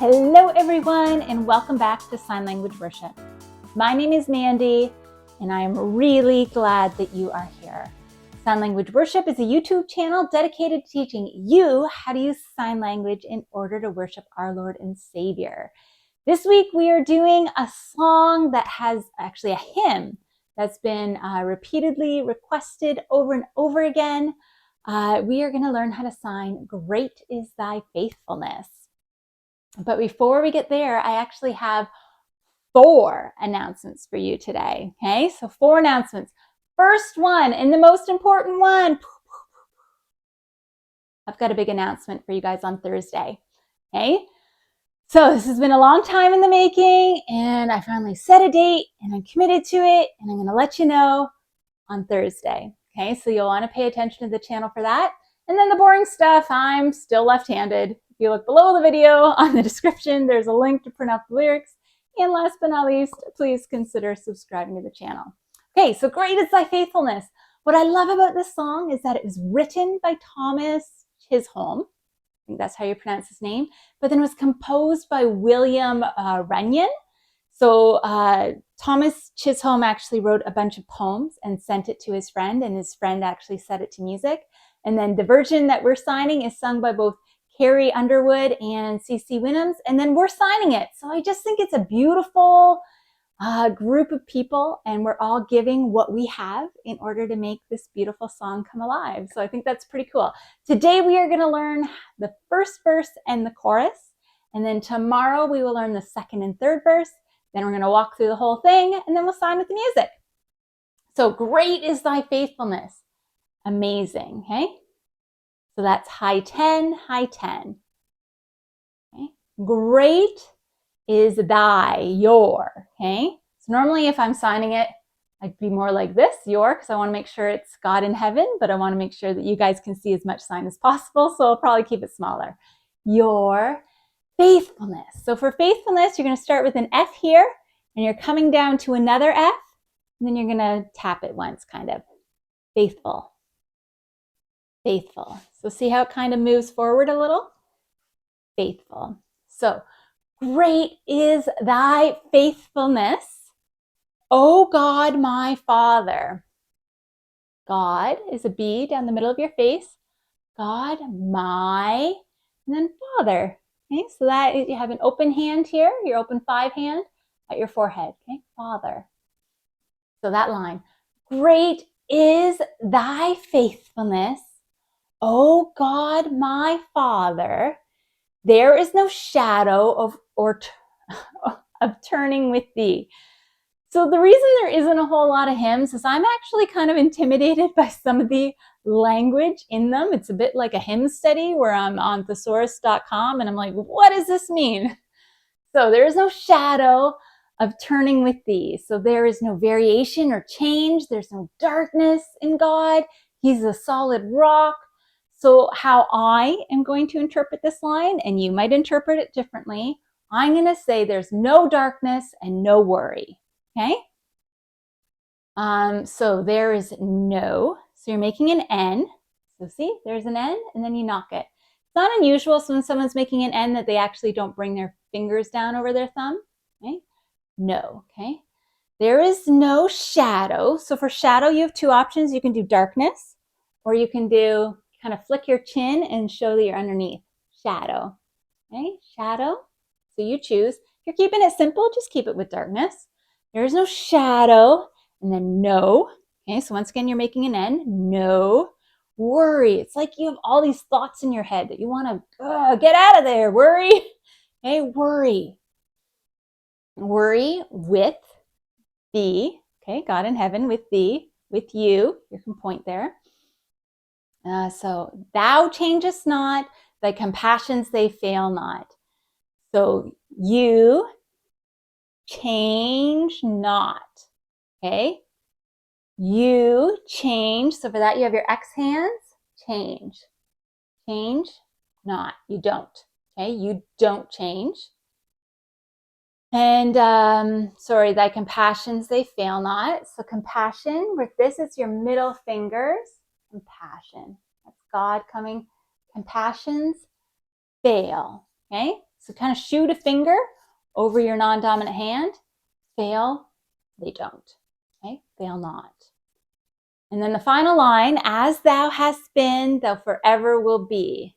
Hello everyone and welcome back to Sign Language Worship. My name is Mandy and I am really glad that you are here. Sign Language Worship is a YouTube channel dedicated to teaching you how to use sign language in order to worship our Lord and Savior. This week we are doing a song that has actually a hymn that's been repeatedly requested over and over again. We are going to learn how to sign "Great is Thy Faithfulness." But before we get there, I actually have 4 announcements for you today. Okay, so 4 announcements. First one, and the most important one, I've got a big announcement for you guys on Thursday. Okay, so this has been a long time in the making, and I finally set a date, and I'm committed to it, and I'm going to let you know on Thursday. Okay, so you'll want to pay attention to the channel for that. And then the boring stuff, I'm still left-handed. If you look below the video on the description, there's a link to print out the lyrics. And last but not least, please consider subscribing to the channel. Okay, so "Great is Thy Faithfulness." What I love about this song is that it was written by Thomas Chisholm. I think that's how you pronounce his name. But then it was composed by William Runyon. So Thomas Chisholm actually wrote a bunch of poems and sent it to his friend, and his friend actually set it to music. And then the version that we're signing is sung by both Carrie Underwood and C.C. Winhams, and then we're signing it. So I just think it's a beautiful group of people, and we're all giving what we have in order to make this beautiful song come alive. So I think that's pretty cool. Today we are going to learn the first verse and the chorus, and then tomorrow we will learn the second and third verse. Then we're going to walk through the whole thing, and then we'll sign with the music. So "Great is Thy Faithfulness." Amazing, okay? So that's high 10, high 10. Okay? Great is thy, your, okay? So normally if I'm signing it, I'd be more like this, your, because I want to make sure it's God in heaven, but I want to make sure that you guys can see as much sign as possible, so I'll probably keep it smaller. Your faithfulness. So for faithfulness, you're going to start with an F here, and you're coming down to another F, and then you're going to tap it once, kind of. Faithful. Faithful. So see how it kind of moves forward a little? Faithful. So, great is thy faithfulness, O God, my Father. God is a B down the middle of your face. God, my, and then Father. Okay, so that is, you have an open hand here, your open 5 hand at your forehead. Okay, Father. So that line, great is thy faithfulness, O God, my Father. There is no shadow of turning with thee. So the reason there isn't a whole lot of hymns is I'm actually kind of intimidated by some of the language in them. It's a bit like a hymn study where I'm on thesaurus.com and I'm like, what does this mean? So there is no shadow of turning with thee. So there is no variation or change. There's no darkness in God. He's a solid rock. So how I am going to interpret this line, and you might interpret it differently, I'm going to say there's no darkness and no worry. Okay? So there is no. So you're making an N. So see, there's an N, and then you knock it. It's not unusual so when someone's making an N that they actually don't bring their fingers down over their thumb. Okay? No. Okay? There is no shadow. So for shadow, you have 2 options. You can do darkness, or you can do kind of flick your chin and show that you're underneath. Shadow. Okay? Shadow. So you choose. If you're keeping it simple, just keep it with darkness. There is no shadow. And then no. Okay, so once again, you're making an N. No. Worry. It's like you have all these thoughts in your head that you want to get out of there. Worry. Okay, worry. Worry with thee. Okay, God in heaven with thee, with you. You can point there. So thou changest not, thy compassions they fail not. So you change not. Okay? You change. So for that, you have your X hands. Change. Change not. You don't. Okay? You don't change. And sorry, thy compassions they fail not. So compassion, with this, it's your middle fingers. Compassion. That's God coming. Compassions fail. Okay? So kind of shoot a finger over your non-dominant hand. Fail, they don't. Okay, fail not. And then the final line, as thou hast been, thou forever will be.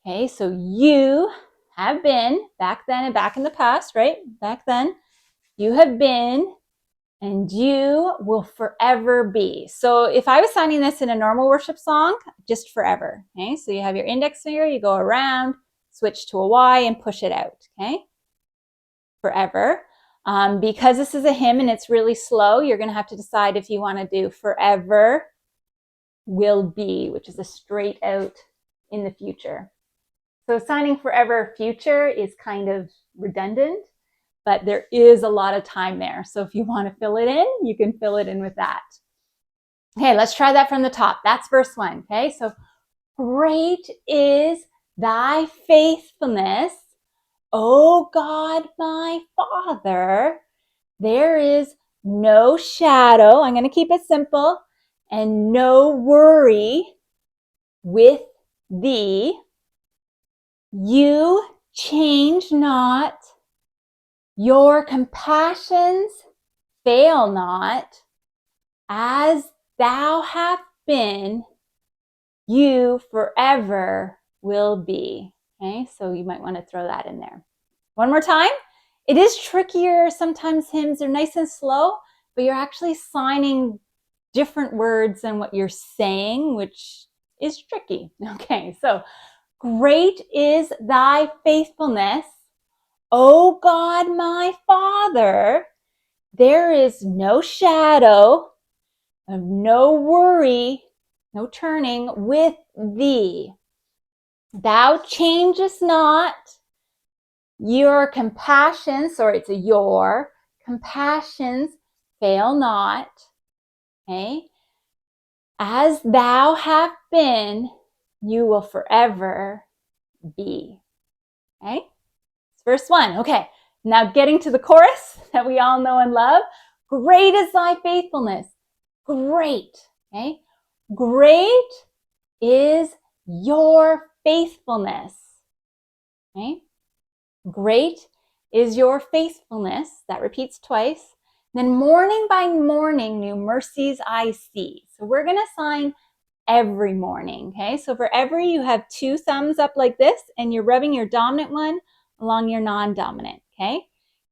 Okay, so you have been, back then and back in the past, right? Back then, you have been, and you will forever be. So if I was signing this in a normal worship song, just forever. Okay, so you have your index finger, you go around, switch to a Y and push it out. Okay, forever. Because this is a hymn and it's really slow, you're going to have to decide if you want to do forever will be, which is a straight out in the future. So signing forever future is kind of redundant, but there is a lot of time there. So if you want to fill it in, you can fill it in with that. Okay, let's try that from the top. That's verse 1. Okay, so great is thy faithfulness, O God, my Father. There is no shadow, I'm going to keep it simple, and no worry with thee. You change not, your compassions fail not, as thou hast been, you forever will be. Okay, so you might want to throw that in there. One more time. It is trickier. Sometimes hymns are nice and slow, but you're actually signing different words than what you're saying, which is tricky. Okay, so great is thy faithfulness, O God, my Father. There is no shadow of no worry, no turning with thee. Thou changest not, your compassions, sorry, it's a your compassions fail not. Okay, as thou hast been, you will forever be. Okay, it's verse 1. Okay, now getting to the chorus that we all know and love. Great is thy faithfulness. Great. Okay, great is your faithfulness. Okay, great is your faithfulness. That repeats twice. Then morning by morning, new mercies I see. So we're going to sign every morning. Okay, so for every, you have 2 thumbs up like this, and you're rubbing your dominant one along your non-dominant. Okay,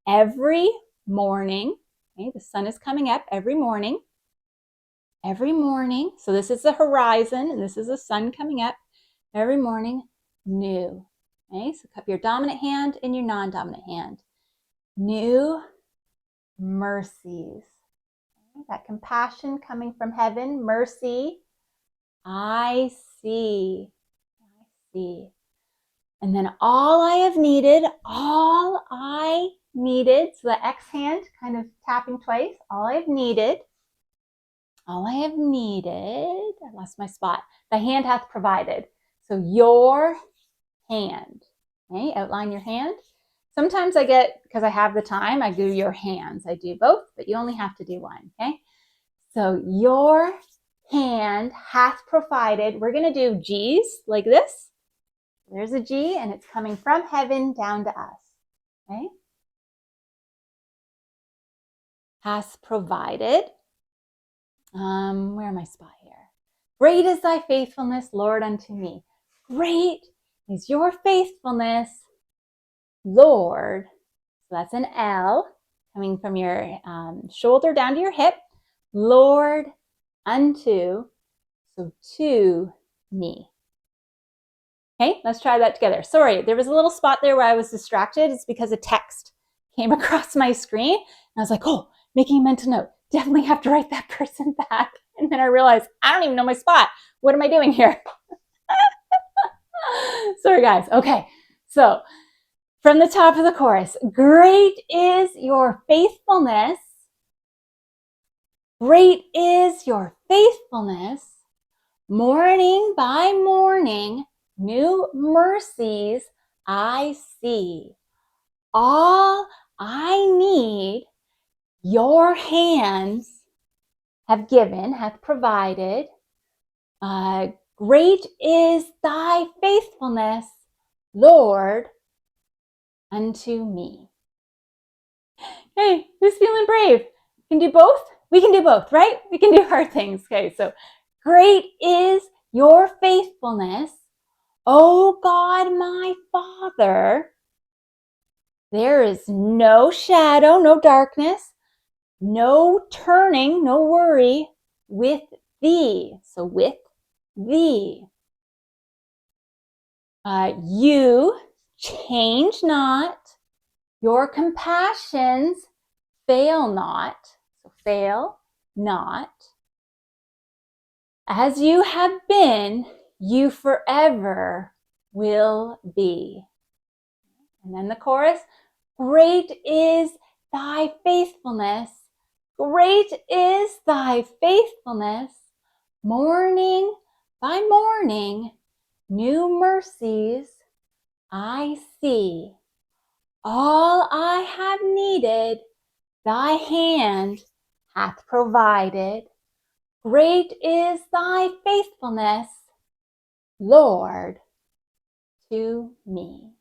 every morning. Okay, the sun is coming up every morning. Every morning. So this is the horizon, and this is the sun coming up. Every morning, new. Okay, so cup your dominant hand and your non-dominant hand. New mercies. Okay, that compassion coming from heaven, mercy. I see. I see. And then all I have needed, so the X hand kind of tapping twice, all I have needed, I lost my spot. The hand hath provided. So your hand, okay, outline your hand. Sometimes I get, because I have the time, I do your hands. I do both, but you only have to do one, okay? So your hand hath provided. We're going to do G's like this. There's a G, and it's coming from heaven down to us, okay? Hath provided. Where am I spot here? Great is thy faithfulness, Lord, unto me. Great is your faithfulness, Lord. So that's an L coming from your shoulder down to your hip. Lord, unto, so to me. Okay, let's try that together. Sorry, there was a little spot there where I was distracted. It's because a text came across my screen. And I was like, oh, making a mental note. Definitely have to write that person back. And then I realized, I don't even know my spot. What am I doing here? Sorry, guys. Okay, so from the top of the chorus, great is your faithfulness. Great is your faithfulness. Morning by morning, new mercies I see. All I need, your hands have given, hath provided. Great is thy faithfulness, Lord, unto me. Hey, who's feeling brave? Can do both? We can do both, right? We can do hard things. Okay, so great is your faithfulness, O God, my Father. There is no shadow, no darkness, no turning, no worry with thee. So with thee. You change not, your compassions fail not. So fail not. As you have been, you forever will be. And then the chorus, great is thy faithfulness. Great is thy faithfulness. Morning by morning, new mercies I see. All I have needed, thy hand hath provided. Great is thy faithfulness, Lord, to me.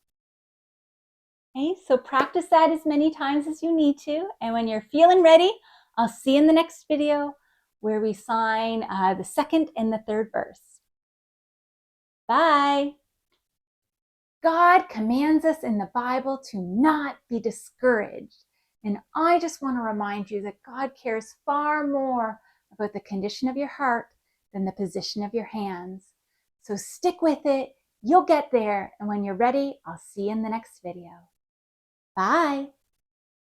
Okay, so practice that as many times as you need to. And when you're feeling ready, I'll see you in the next video where we sign the second and the third verse. Bye. God commands us in the Bible to not be discouraged. And I just want to remind you that God cares far more about the condition of your heart than the position of your hands. So stick with it. You'll get there. And when you're ready, I'll see you in the next video. Bye.